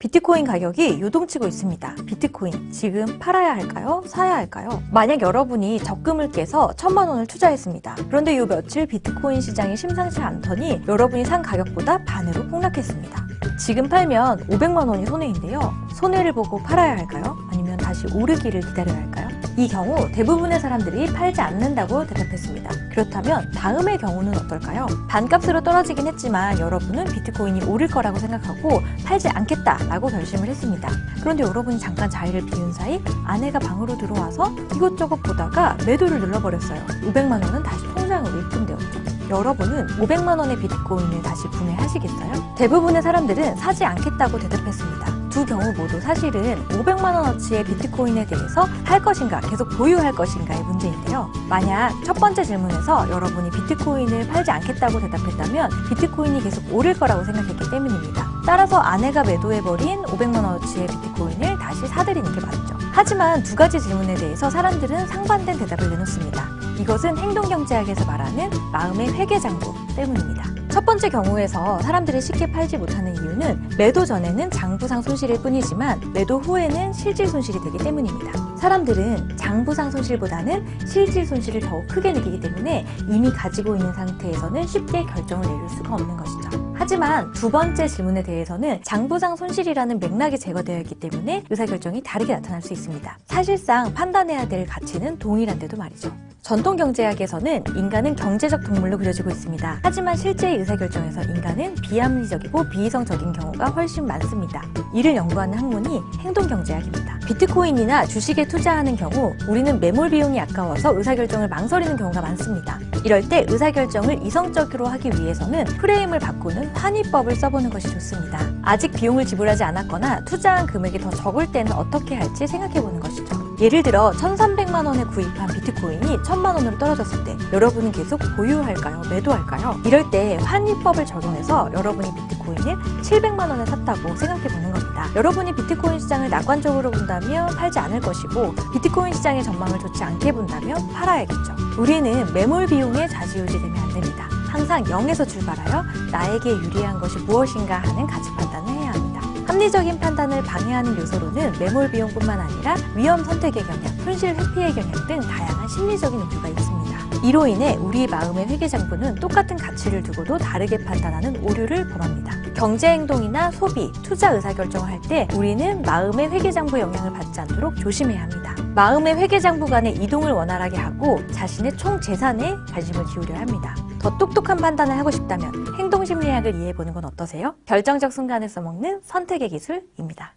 비트코인 가격이 요동치고 있습니다. 비트코인 지금 팔아야 할까요? 사야 할까요? 만약 여러분이 적금을 깨서 1,000만 원을 투자했습니다. 그런데 요 며칠 비트코인 시장이 심상치 않더니 여러분이 산 가격보다 반으로 폭락했습니다. 지금 팔면 500만 원이 손해인데요. 손해를 보고 팔아야 할까요? 아니면 다시 오르기를 기다려야 할까요? 이 경우 대부분의 사람들이 팔지 않는다고 대답했습니다. 그렇다면 다음의 경우는 어떨까요? 반값으로 떨어지긴 했지만 여러분은 비트코인이 오를 거라고 생각하고 팔지 않겠다라고 결심을 했습니다. 그런데 여러분이 잠깐 자리를 비운 사이 아내가 방으로 들어와서 이것저것 보다가 매도를 눌러버렸어요. 500만 원은 다시 통장으로 입금되었죠. 여러분은 500만 원의 비트코인을 다시 구매하시겠어요? 대부분의 사람들은 사지 않겠다고 대답했습니다. 두 경우 모두 사실은 500만 원어치의 비트코인에 대해서 할 것인가 계속 보유할 것인가의 문제인데요. 만약 첫 번째 질문에서 여러분이 비트코인을 팔지 않겠다고 대답했다면 비트코인이 계속 오를 거라고 생각했기 때문입니다. 따라서 아내가 매도해버린 500만 원어치의 비트코인을 다시 사들이는 게 맞죠. 하지만 두 가지 질문에 대해서 사람들은 상반된 대답을 내놓습니다. 이것은 행동경제학에서 말하는 마음의 회계장부 때문입니다. 첫 번째 경우에서 사람들이 쉽게 팔지 못하는 이유는 매도 전에는 장부상 손실일 뿐이지만 매도 후에는 실질 손실이 되기 때문입니다. 사람들은 장부상 손실보다는 실질 손실을 더욱 크게 느끼기 때문에 이미 가지고 있는 상태에서는 쉽게 결정을 내릴 수가 없는 것이죠. 하지만 두 번째 질문에 대해서는 장부상 손실이라는 맥락이 제거되어 있기 때문에 의사결정이 다르게 나타날 수 있습니다. 사실상 판단해야 될 가치는 동일한데도 말이죠. 전통 경제학에서는 인간은 경제적 동물로 그려지고 있습니다. 하지만 실제의 의사결정에서 인간은 비합리적이고 비이성적인 경우가 훨씬 많습니다. 이를 연구하는 학문이 행동경제학입니다. 비트코인이나 주식에 투자하는 경우 우리는 매몰 비용이 아까워서 의사결정을 망설이는 경우가 많습니다. 이럴 때 의사결정을 이성적으로 하기 위해서는 프레임을 바꾸는 환위법을 써보는 것이 좋습니다. 아직 비용을 지불하지 않았거나 투자한 금액이 더 적을 때는 어떻게 할지 생각해보는 것이죠. 예를 들어 1,300만 원에 구입한 비트코인이 1,000만 원으로 떨어졌을 때 여러분은 계속 보유할까요? 매도할까요? 이럴 때 환위법을 적용해서 여러분이 비트코인을 700만 원에 샀다고 생각해보는 겁니다. 여러분이 비트코인 시장을 낙관적으로 본다면 팔지 않을 것이고 비트코인 시장의 전망을 좋지 않게 본다면 팔아야겠죠. 우리는 매몰 비용에 좌지우지되면 안 됩니다. 항상 0에서 출발하여 나에게 유리한 것이 무엇인가 하는 가치 판단을 해야 합니다. 합리적인 판단을 방해하는 요소로는 매몰 비용뿐만 아니라 위험 선택의 경향, 손실 회피의 경향 등 다양한 심리적인 이유가 있습니다. 이로 인해 우리 마음의 회계장부는 똑같은 가치를 두고도 다르게 판단하는 오류를 범합니다. 경제행동이나 소비, 투자 의사결정을 할 때 우리는 마음의 회계장부 영향을 받지 않도록 조심해야 합니다. 마음의 회계장부 간의 이동을 원활하게 하고 자신의 총 재산에 관심을 기울여야 합니다. 더 똑똑한 판단을 하고 싶다면 행동심리학을 이해해보는 건 어떠세요? 결정적 순간에 써먹는 선택의 기술입니다.